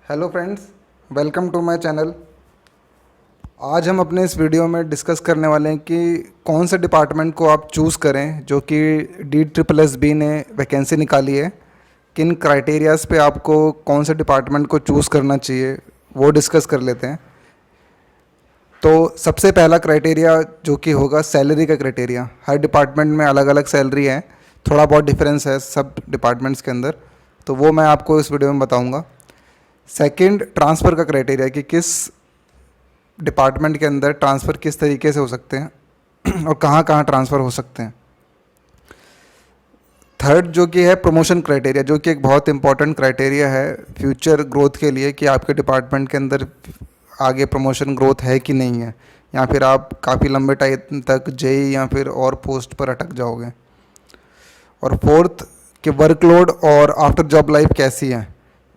Hello friends, welcome to my channel. आज हम अपने इस वीडियो में डिस्कस करने वाले हैं कि कौन से डिपार्टमेंट को आप चूज़ करें जो कि DSSB ने वैकेंसी निकाली है। किन क्राइटेरियाज़ पे आपको कौन से डिपार्टमेंट को चूज़ करना चाहिए वो डिस्कस कर लेते हैं। तो सबसे पहला क्राइटेरिया जो कि होगा सैलरी का क्राइटेरिया। हर डिपार्टमेंट में अलग अलग सैलरी है, थोड़ा बहुत डिफरेंस है सब डिपार्टमेंट्स के अंदर, तो वो मैं आपको इस वीडियो में बताऊंगा। सेकंड, ट्रांसफ़र का क्राइटेरिया कि किस डिपार्टमेंट के अंदर ट्रांसफ़र किस तरीके से हो सकते हैं और कहाँ कहाँ ट्रांसफ़र हो सकते हैं। थर्ड जो कि है प्रमोशन क्राइटेरिया, जो कि एक बहुत इंपॉर्टेंट क्राइटेरिया है फ्यूचर ग्रोथ के लिए कि आपके डिपार्टमेंट के अंदर आगे प्रमोशन ग्रोथ है कि नहीं है, या फिर आप काफ़ी लंबे टाइम तक जेई या फिर और पोस्ट पर अटक जाओगे। और फोर्थ कि वर्कलोड और आफ्टर जॉब लाइफ कैसी है,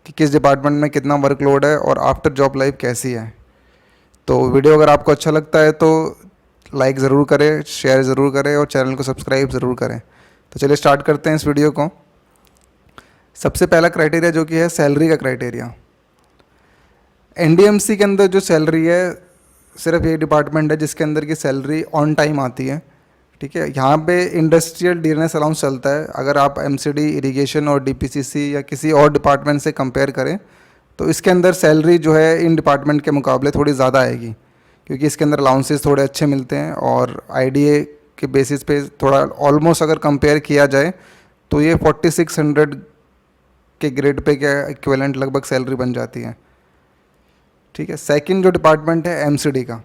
कि किस डिपार्टमेंट में कितना वर्कलोड है और आफ्टर जॉब लाइफ कैसी है। तो वीडियो अगर आपको अच्छा लगता है तो लाइक ज़रूर करें, शेयर ज़रूर करें और चैनल को सब्सक्राइब ज़रूर करें। तो चलिए स्टार्ट करते हैं इस वीडियो को। सबसे पहला क्राइटेरिया जो कि है सैलरी का क्राइटेरिया। एनडीएमसी के अंदर जो सैलरी है, सिर्फ ये डिपार्टमेंट है जिसके अंदर की सैलरी ऑन टाइम आती है। ठीक है, यहाँ पे इंडस्ट्रियल डियरनेस अलाउंस चलता है। अगर आप एमसीडी, इरिगेशन और डीपीसीसी या किसी और डिपार्टमेंट से कंपेयर करें तो इसके अंदर सैलरी जो है इन डिपार्टमेंट के मुकाबले थोड़ी ज़्यादा आएगी, क्योंकि इसके अंदर अलाउंसेस थोड़े अच्छे मिलते हैं और आईडीए के बेसिस पे थोड़ा ऑलमोस्ट अगर कंपेयर किया जाए तो ये 4600 के ग्रेड पे क्या इक्विवेलेंट लगभग सैलरी बन जाती है। ठीक है, सेकंड जो डिपार्टमेंट है एमसीडी का।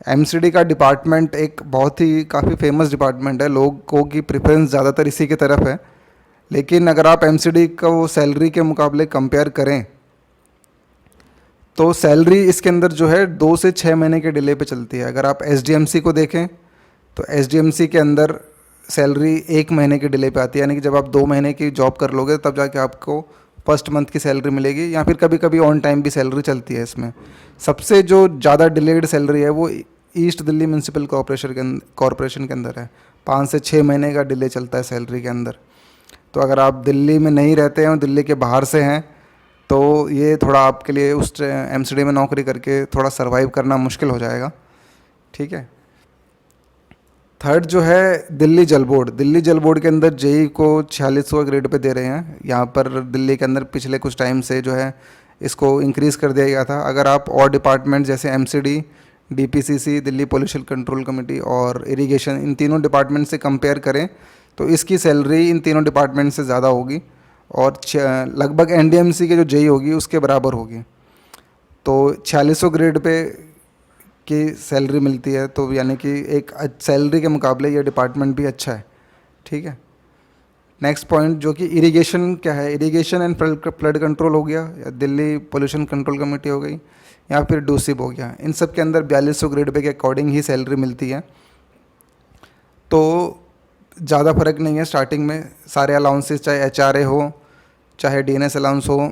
एमसीडी का डिपार्टमेंट एक बहुत ही काफ़ी फेमस डिपार्टमेंट है, लोगों की प्रेफरेंस ज़्यादातर इसी की तरफ है। लेकिन अगर आप एमसीडी को सैलरी के मुकाबले कंपेयर करें तो सैलरी इसके अंदर जो है 2 से 6 महीने के डिले पे चलती है। अगर आप एसडीएमसी को देखें तो एसडीएमसी के अंदर सैलरी 1 महीने के डिले पे आती है, यानी कि जब आप 2 महीने की जॉब कर लोगे तब जाके आपको फर्स्ट मंथ की सैलरी मिलेगी, या फिर कभी कभी ऑन टाइम भी सैलरी चलती है इसमें। सबसे जो ज़्यादा डिलेड सैलरी है वो ईस्ट दिल्ली म्यूनसिपल कॉरपोरेशन के अंदर है। 5 से 6 महीने का डिले चलता है सैलरी के अंदर। तो अगर आप दिल्ली में नहीं रहते हैं और दिल्ली के बाहर से हैं तो ये थोड़ा आपके लिए उस एमसीडी में नौकरी करके थोड़ा सरवाइव करना मुश्किल हो जाएगा। ठीक है, थर्ड जो है दिल्ली जल बोर्ड। दिल्ली जल बोर्ड के अंदर जेई को 4600 ग्रेड पे दे रहे हैं। यहाँ पर दिल्ली के अंदर पिछले कुछ टाइम से जो है इसको इंक्रीज़ कर दिया गया था। अगर आप और डिपार्टमेंट जैसे MCD, DPCC, Delhi pollution control committee और इरिगेशन, इन तीनों डिपार्टमेंट से कंपेयर करें तो इसकी सैलरी इन तीनों डिपार्टमेंट से ज़्यादा होगी और लगभग एनडीएमसी के जो जेई होगी उसके बराबर होगी। तो 4600 ग्रेड पे की सैलरी मिलती है, तो यानी कि एक सैलरी के मुकाबले ये डिपार्टमेंट भी अच्छा है। ठीक है, नेक्स्ट पॉइंट जो कि इरिगेशन क्या है, इरिगेशन एंड फ्लड कंट्रोल हो गया, या दिल्ली पोल्यूशन कंट्रोल कमेटी हो गई, या फिर डूसिब हो गया। इन सब के अंदर 4200 ग्रेड पे के अकॉर्डिंग ही सैलरी मिलती है। तो ज़्यादा फ़र्क नहीं है स्टार्टिंग में। सारे अलाउंसेस, चाहे एचआरए हो, चाहे डीएनएस अलाउंस हो,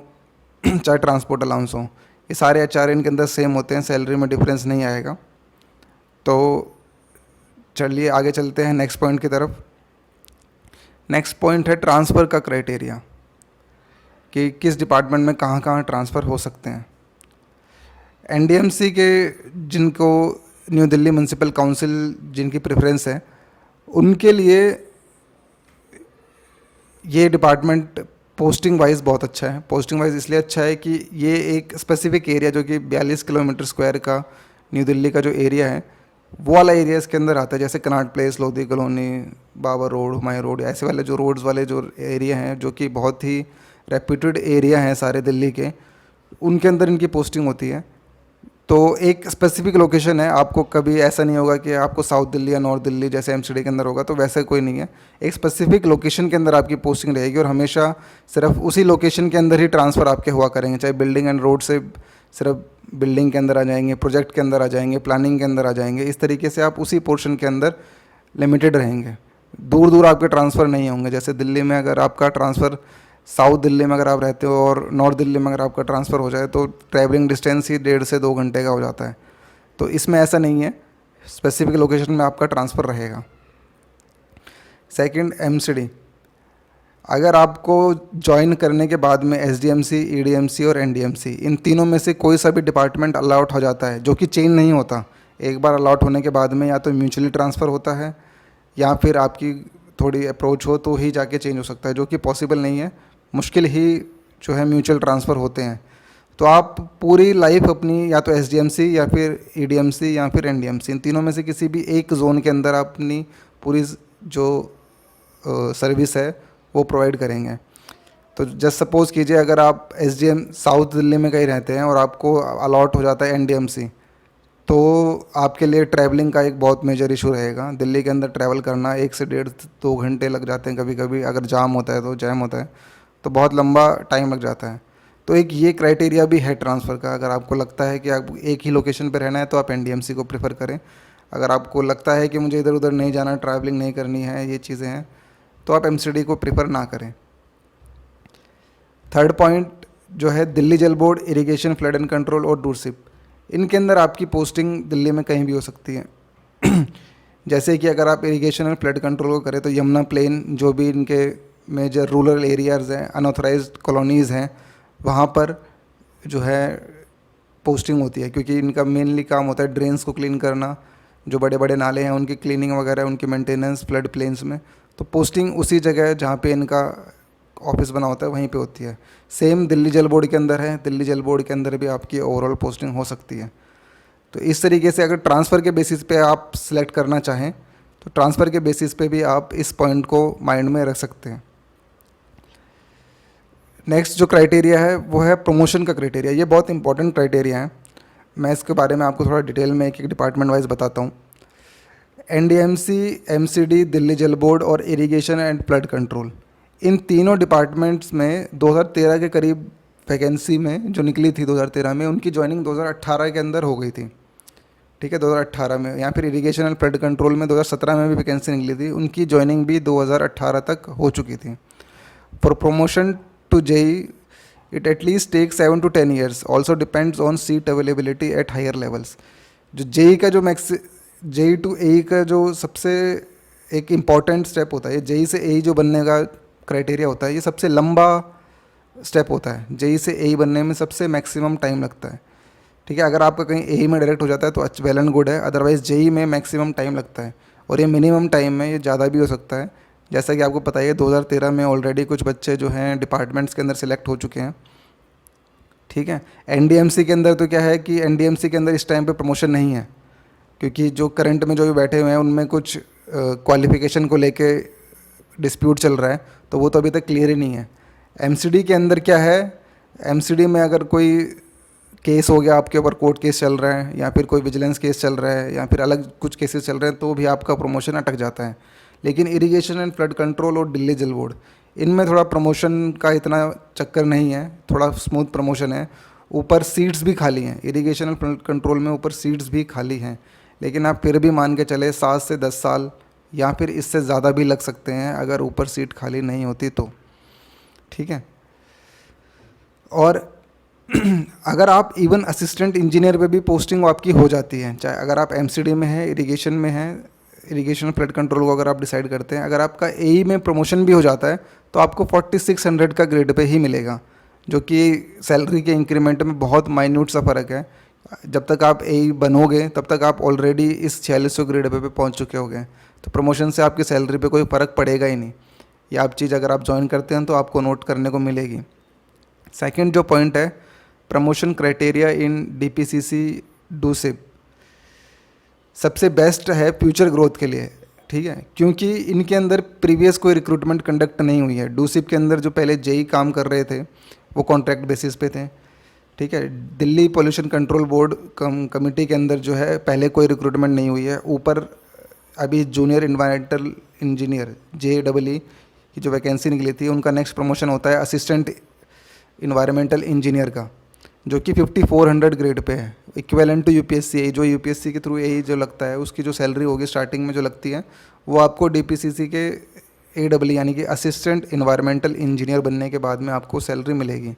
चाहे ट्रांसपोर्ट अलाउंस हो, ये सारे एचआरए इनके अंदर सेम होते हैं, सैलरी में डिफरेंस नहीं आएगा। तो चलिए आगे चलते हैं नेक्स्ट पॉइंट की तरफ। नेक्स्ट पॉइंट है ट्रांसफ़र का क्राइटेरिया, कि किस डिपार्टमेंट में कहाँ कहाँ ट्रांसफ़र हो सकते हैं। एनडीएमसी के जिनको न्यू दिल्ली म्यूनसिपल काउंसिल जिनकी प्रेफरेंस है उनके लिए ये डिपार्टमेंट पोस्टिंग वाइज बहुत अच्छा है। पोस्टिंग वाइज इसलिए अच्छा है कि ये एक स्पेसिफिक एरिया जो कि 42 किलोमीटर स्क्वायर का न्यू दिल्ली का जो एरिया है वो वाला एरिया इसके अंदर आता है। जैसे Connaught Place, Lodhi Colony, Babar Road, Humayun Road, ऐसे वाले जो रोड्स वाले जो एरिया हैं जो कि बहुत ही रेप्यूटेड एरिया हैं सारे दिल्ली के, उनके अंदर इनकी पोस्टिंग होती है। तो एक स्पेसिफिक लोकेशन है, आपको कभी ऐसा नहीं होगा कि आपको साउथ दिल्ली या नॉर्थ दिल्ली जैसे एमसीडी के अंदर होगा, तो वैसा कोई नहीं है। एक स्पेसिफिक लोकेशन के अंदर आपकी पोस्टिंग रहेगी और हमेशा सिर्फ उसी लोकेशन के अंदर ही ट्रांसफ़र आपके हुआ करेंगे। चाहे बिल्डिंग एंड रोड से सिर्फ बिल्डिंग के अंदर आ जाएंगे, प्रोजेक्ट के अंदर आ जाएंगे, प्लानिंग के अंदर आ जाएंगे, इस तरीके से आप उसी पोर्शन के अंदर लिमिटेड रहेंगे। दूर दूर आपके ट्रांसफ़र नहीं होंगे। जैसे दिल्ली में अगर आपका ट्रांसफ़र, साउथ दिल्ली में अगर आप रहते हो और नॉर्थ दिल्ली में अगर आपका ट्रांसफ़र हो जाए तो ट्रैवलिंग डिस्टेंस ही 1.5 से 2 घंटे का हो जाता है। तो इसमें ऐसा नहीं है, स्पेसिफिक लोकेशन में आपका ट्रांसफ़र रहेगा। Second MCD. अगर आपको ज्वाइन करने के बाद में एसडीएमसी, ईडीएमसी और एनडीएमसी इन तीनों में से कोई सा भी डिपार्टमेंट अलाउट हो जाता है, जो कि चेंज नहीं होता, एक बार अलाउट होने के बाद में या तो म्यूचुअली ट्रांसफ़र होता है या फिर आपकी थोड़ी अप्रोच हो तो ही जाके चेंज हो सकता है, जो कि पॉसिबल नहीं है, मुश्किल ही जो है म्यूचुअल ट्रांसफ़र होते हैं। तो आप पूरी लाइफ अपनी या तो एसडीएमसी या फिर ईडीएमसी या फिर एनडीएमसी इन तीनों में से किसी भी एक जोन के अंदर अपनी पूरी जो सर्विस है वो प्रोवाइड करेंगे। तो जस्ट सपोज़ कीजिए अगर आप एसडीएम साउथ दिल्ली में कहीं रहते हैं और आपको अलॉट हो जाता है एनडीएमसी, तो आपके लिए ट्रैवलिंग का एक बहुत मेजर इशू रहेगा। दिल्ली के अंदर ट्रैवल करना 1 से 1.5-2 घंटे लग जाते हैं, कभी कभी अगर जाम होता है तो जैम होता है तो बहुत लंबा टाइम लग जाता है। तो एक ये क्राइटेरिया भी है ट्रांसफ़र का। अगर आपको लगता है कि आप एक ही लोकेशन पर रहना है तो आप एनडीएमसी को प्रेफर करें। अगर आपको लगता है कि मुझे इधर उधर नहीं जाना, ट्रैवलिंग नहीं करनी है, ये चीज़ें हैं, तो आप एमसीडी को प्रेफर ना करें। थर्ड पॉइंट जो है दिल्ली जल board, irrigation, flood and control और डूरसिप, इनके अंदर आपकी पोस्टिंग दिल्ली में कहीं भी हो सकती है। जैसे कि अगर आप इरिगेशन और फ्लड कंट्रोल को करें तो यमुना प्लेन, जो भी इनके मेजर रूरल एरियाज़ हैं, अनऑथराइज्ड कॉलोनीज़ हैं, वहाँ पर जो है पोस्टिंग होती है, क्योंकि इनका मेनली काम होता है ड्रेन्स को क्लीन करना, जो बड़े बड़े नाले हैं उनकी क्लीनिंग वगैरह, उनकी मेंटेनेंस फ्लड प्लेन्स में। तो पोस्टिंग उसी जगह जहाँ पे इनका ऑफिस बना होता है वहीं पे होती है। सेम दिल्ली जल बोर्ड के अंदर है, दिल्ली जल बोर्ड के अंदर भी आपकी ओवरऑल पोस्टिंग हो सकती है। तो इस तरीके से अगर ट्रांसफ़र के बेसिस पे आप सिलेक्ट करना चाहें तो ट्रांसफ़र के बेसिस पे भी आप इस पॉइंट को माइंड में रख सकते हैं। नेक्स्ट जो क्राइटेरिया है वो है प्रमोशन का क्राइटेरिया। ये बहुत इंपॉर्टेंट क्राइटेरिया है, मैं इसके बारे में आपको थोड़ा डिटेल में एक एक डिपार्टमेंट वाइज बताता हूँ। एनडीएमसी, एमसीडी, दिल्ली जल बोर्ड और इरिगेशन एंड फ्लड कंट्रोल, इन तीनों डिपार्टमेंट्स में 2013 के करीब वैकेंसी में जो निकली थी 2013 में, उनकी ज्वाइनिंग 2018 के अंदर हो गई थी। ठीक है, 2018 में। या फिर इरिगेशन एंड फ्लड कंट्रोल में 2017 में भी वैकेंसी निकली थी, उनकी ज्वाइनिंग भी 2018 तक हो चुकी थी। For promotion to JE it at least take 7 to 10 years, also depends on seat availability at higher levels. जो जेई का जो जेई टू एई का जो सबसे एक इम्पॉर्टेंट स्टेप होता है, जेई से एई जो बनने का क्राइटेरिया होता है, ये सबसे लंबा स्टेप होता है। जेई से एई बनने में सबसे मैक्सिमम टाइम लगता है। ठीक है, अगर आपका कहीं एई में डायरेक्ट हो जाता है तो वेल एंड गुड है, अदरवाइज़ जेई में मैक्सिमम टाइम लगता है, और ये मिनिमम टाइम में ये ज़्यादा भी हो सकता है। जैसा कि आपको पता है 2013 में ऑलरेडी कुछ बच्चे जो हैं डिपार्टमेंट्स के अंदर सिलेक्ट हो चुके हैं। ठीक है, एनडीएमसी के अंदर तो क्या है कि एनडीएमसी के अंदर इस टाइम पे प्रमोशन नहीं है, क्योंकि जो करंट में जो भी बैठे हुए हैं उनमें कुछ क्वालिफ़िकेशन को लेके डिस्प्यूट चल रहा है, तो वो तो अभी तक क्लियर ही नहीं है। एमसीडी के अंदर क्या है, एमसीडी में अगर कोई केस हो गया, आपके ऊपर कोर्ट केस चल रहा है या फिर कोई विजिलेंस केस चल रहा है या फिर अलग कुछ केसेस चल रहे हैं, तो भी आपका प्रमोशन अटक जाता है। लेकिन इरिगेशन एंड फ्लड कंट्रोल और दिल्ली जल बोर्ड, इनमें थोड़ा प्रमोशन का इतना चक्कर नहीं है, थोड़ा स्मूथ प्रमोशन है। ऊपर सीट्स भी खाली हैं, इरिगेशन एंड फ्लड कंट्रोल में ऊपर सीट्स भी खाली हैं, लेकिन आप फिर भी मान के चले 7 से 10 साल या फिर इससे ज़्यादा भी लग सकते हैं अगर ऊपर सीट खाली नहीं होती तो। ठीक है, और अगर आप इवन असिस्टेंट इंजीनियर पे भी पोस्टिंग आपकी हो जाती है, चाहे अगर आप एमसीडी में है, इरिगेशन में है, इरिगेशन फ्लड कंट्रोल को अगर आप डिसाइड करते हैं, अगर आपका एई में प्रमोशन भी हो जाता है तो आपको 4600 का ग्रेड पे ही मिलेगा, जो कि सैलरी के इंक्रीमेंट में बहुत माइन्यूट सा फ़र्क है। जब तक आप एई बनोगे तब तक आप ऑलरेडी इस 4600 ग्रेड पे पहुंच चुके होंगे, तो प्रमोशन से आपकी सैलरी पे कोई फ़र्क पड़ेगा ही नहीं। ये आप चीज़ अगर आप ज्वाइन करते हैं तो आपको नोट करने को मिलेगी। सेकंड जो पॉइंट है, प्रमोशन क्राइटेरिया इन डीपीसीसी डूसिप सबसे बेस्ट है फ्यूचर ग्रोथ के लिए। ठीक है, क्योंकि इनके अंदर प्रीवियस कोई रिक्रूटमेंट कंडक्ट नहीं हुई है। डूसिप के अंदर जो पहले जेई काम कर रहे थे वो कॉन्ट्रैक्ट बेसिस पे थे। ठीक है, Delhi pollution control board committee के अंदर जो है पहले कोई रिक्रूटमेंट नहीं हुई है। ऊपर अभी जूनियर इन्वायरमेंटल इंजीनियर JEE की जो वैकेंसी निकली थी, उनका नेक्स्ट प्रमोशन होता है असिस्टेंट इन्वायरमेंटल इंजीनियर का, जो कि 5400 ग्रेड पे है, इक्विवेलेंट टू यूपीएससी। जो यूपीएससी के थ्रू यही जो लगता है, उसकी जो सैलरी होगी स्टार्टिंग में जो लगती है, वो आपको डीपीसीसी के AEE यानी कि असिस्टेंट इन्वायरमेंटल इंजीनियर बनने के बाद में आपको सैलरी मिलेगी।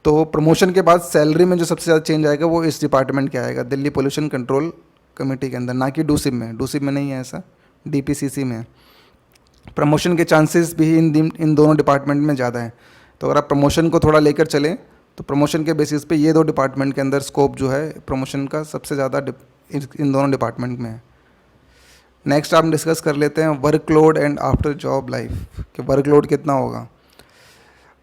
तो प्रमोशन के बाद सैलरी में जो सबसे ज़्यादा चेंज आएगा वो इस डिपार्टमेंट के आएगा, दिल्ली पोल्यूशन कंट्रोल कमेटी के अंदर, ना कि डूसिप में। डूसिप में नहीं है ऐसा, डीपीसीसी में है। प्रमोशन के चांसेस भी इन दोनों डिपार्टमेंट में ज़्यादा है। तो अगर आप प्रमोशन को थोड़ा लेकर चलें तो प्रमोशन के बेसिस पे ये दो डिपार्टमेंट के अंदर स्कोप जो है प्रमोशन का सबसे ज़्यादा इन दोनों डिपार्टमेंट में है। नेक्स्ट आप डिस्कस कर लेते हैं workload and after job life कि वर्कलोड कितना होगा।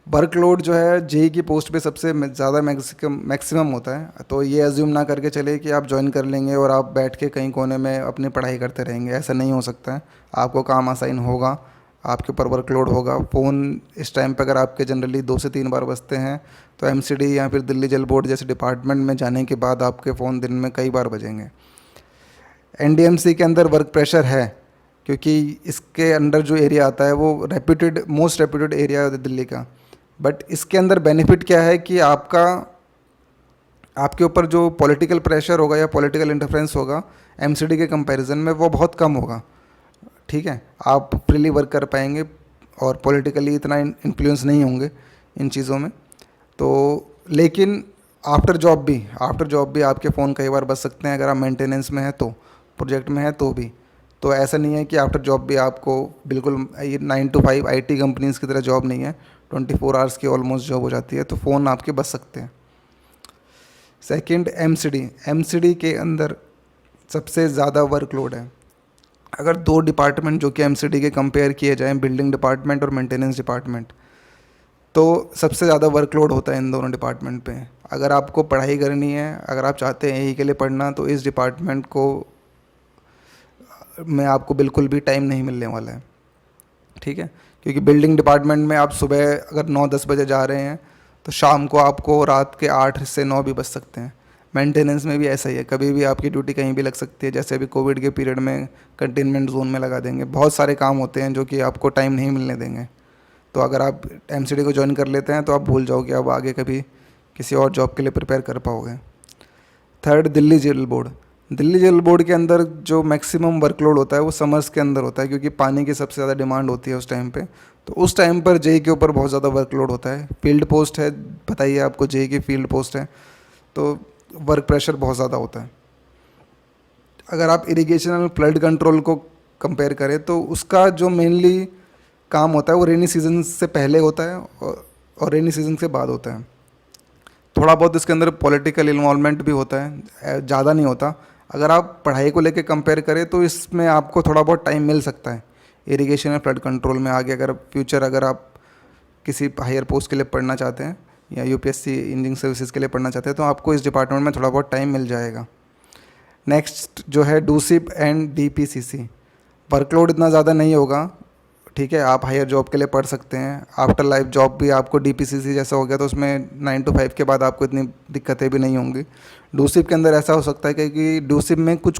वर्कलोड जो है जेई की पोस्ट पे सबसे ज़्यादा मैक्सिमम होता है। तो ये एज्यूम ना करके चले कि आप ज्वाइन कर लेंगे और आप बैठ के कहीं कोने में अपनी पढ़ाई करते रहेंगे, ऐसा नहीं हो सकता है। आपको काम असाइन होगा, आपके ऊपर वर्कलोड होगा। फ़ोन इस टाइम पे अगर आपके जनरली 2 से 3 बार बजते हैं तो एमसीडी या फिर दिल्ली जल बोर्ड जैसे डिपार्टमेंट में जाने के बाद आपके फ़ोन दिन में कई बार बजेंगे। एनडीएमसी के अंदर वर्क प्रेशर है क्योंकि इसके अंडर जो एरिया आता है वो रेप्यूटेड मोस्ट रेप्यूटेड एरिया है दिल्ली का। बट इसके अंदर बेनिफिट क्या है कि आपके ऊपर जो पॉलिटिकल प्रेशर होगा या पॉलिटिकल इंटरफेरेंस होगा एमसीडी के कंपैरिजन में वो बहुत कम होगा। ठीक है, आप फ्रीली वर्क कर पाएंगे और पॉलिटिकली इतना इन्फ्लुएंस नहीं होंगे इन चीज़ों में। तो लेकिन आफ्टर जॉब भी आपके फ़ोन कई बार बच सकते हैं अगर आप मेंटेनेंस में है तो, प्रोजेक्ट में है तो भी। तो ऐसा नहीं है कि आफ्टर जॉब भी आपको बिल्कुल 9 to 5 आईटी कंपनीज़ की तरह जॉब नहीं है, 24 आवर्स की ऑलमोस्ट जॉब हो जाती है। तो फ़ोन आपके बच सकते हैं। सेकंड एमसीडी के अंदर सबसे ज़्यादा वर्कलोड है। अगर दो डिपार्टमेंट जो कि एमसीडी के कंपेयर किए जाएँ, बिल्डिंग डिपार्टमेंट और मेंटेनेंस डिपार्टमेंट, तो सबसे ज़्यादा वर्कलोड होता है इन दोनों डिपार्टमेंट पे। अगर आपको पढ़ाई करनी है, अगर आप चाहते हैं यही के लिए पढ़ना, तो इस डिपार्टमेंट को में आपको बिल्कुल भी टाइम नहीं मिलने वाला है। ठीक है, क्योंकि बिल्डिंग डिपार्टमेंट में आप सुबह अगर 9-10 बजे जा रहे हैं तो शाम को आपको रात के 8 से 9 भी बज सकते हैं। मेंटेनेंस में भी ऐसा ही है, कभी भी आपकी ड्यूटी कहीं भी लग सकती है। जैसे अभी कोविड के पीरियड में कंटेनमेंट जोन में लगा देंगे। बहुत सारे काम होते हैं जो कि आपको टाइम नहीं मिलने देंगे। तो अगर आप एमसीडी को ज्वाइन कर लेते हैं तो आप भूल जाओगे अब आगे कभी किसी और जॉब के लिए प्रिपेयर कर पाओगे। थर्ड, दिल्ली जेल बोर्ड के अंदर जो मैक्सिमम वर्कलोड होता है वो समर्स के अंदर होता है क्योंकि पानी की सबसे ज़्यादा डिमांड होती है उस टाइम पे। तो उस टाइम पर जेई के ऊपर बहुत ज़्यादा वर्कलोड होता है। फील्ड पोस्ट है, बताइए आपको, जेई की फील्ड पोस्ट है, तो वर्क प्रेशर बहुत ज़्यादा होता है। अगर आप इरिगेशन और फ्लड कंट्रोल को कंपेयर करें तो उसका जो मेनली काम होता है वो रेनी सीजन से पहले होता है और रेनी सीजन से बाद होता है। थोड़ा बहुत इसके अंदर पॉलिटिकल इन्वॉल्वमेंट भी होता है, ज़्यादा नहीं होता। अगर आप पढ़ाई को लेके कंपेयर करें तो इसमें आपको थोड़ा बहुत टाइम मिल सकता है इरिगेशन या फ्लड कंट्रोल में। आगे अगर आप किसी हायर पोस्ट के लिए पढ़ना चाहते हैं या यूपीएससी इंजीनियरिंग सर्विसेज के लिए पढ़ना चाहते हैं तो आपको इस डिपार्टमेंट में थोड़ा बहुत टाइम मिल जाएगा। नेक्स्ट जो है डूसिप एंड डीपीसीसी, वर्कलोड इतना ज़्यादा नहीं होगा। ठीक है, आप हायर जॉब के लिए पढ़ सकते हैं। आफ्टर लाइफ जॉब भी आपको डीपीसीसी जैसा हो गया तो उसमें 9 to 5 के बाद आपको इतनी दिक्कतें भी नहीं होंगी। डूसिप के अंदर ऐसा हो सकता है कि डूसिप में कुछ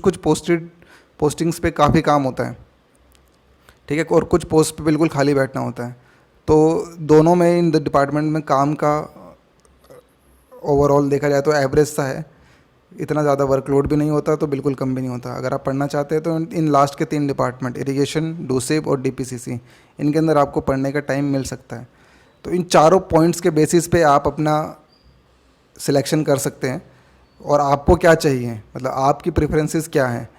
पोस्टिंग्स पे काफ़ी काम होता है। ठीक है, और कुछ पोस्ट पे बिल्कुल खाली बैठना होता है। तो दोनों में इन डिपार्टमेंट में काम का ओवरऑल देखा जाए तो एवरेज सा है। इतना ज़्यादा वर्कलोड भी नहीं होता तो बिल्कुल कम भी नहीं होता। अगर आप पढ़ना चाहते हैं तो इन लास्ट के 3 डिपार्टमेंट इरिगेशन, डूसिप और डीपीसीसी, इनके अंदर आपको पढ़ने का टाइम मिल सकता है। तो इन चारों पॉइंट्स के बेसिस पे आप अपना सिलेक्शन कर सकते हैं। और आपको क्या चाहिए, मतलब आपकी प्रेफरेंसेस क्या हैं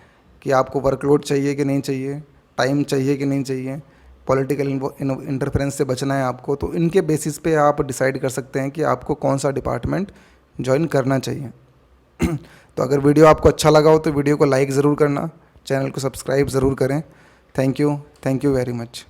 कि आपको वर्कलोड चाहिए कि नहीं चाहिए, टाइम चाहिए कि नहीं चाहिए, पॉलिटिकल इंटरफेरेंस से बचना है आपको। तो इनके बेसिस पे आप डिसाइड कर सकते हैं कि आपको कौन सा डिपार्टमेंट ज्वाइन करना चाहिए। तो अगर वीडियो आपको अच्छा लगा हो तो वीडियो को लाइक ज़रूर करना, चैनल को सब्सक्राइब ज़रूर करें। Thank you very much.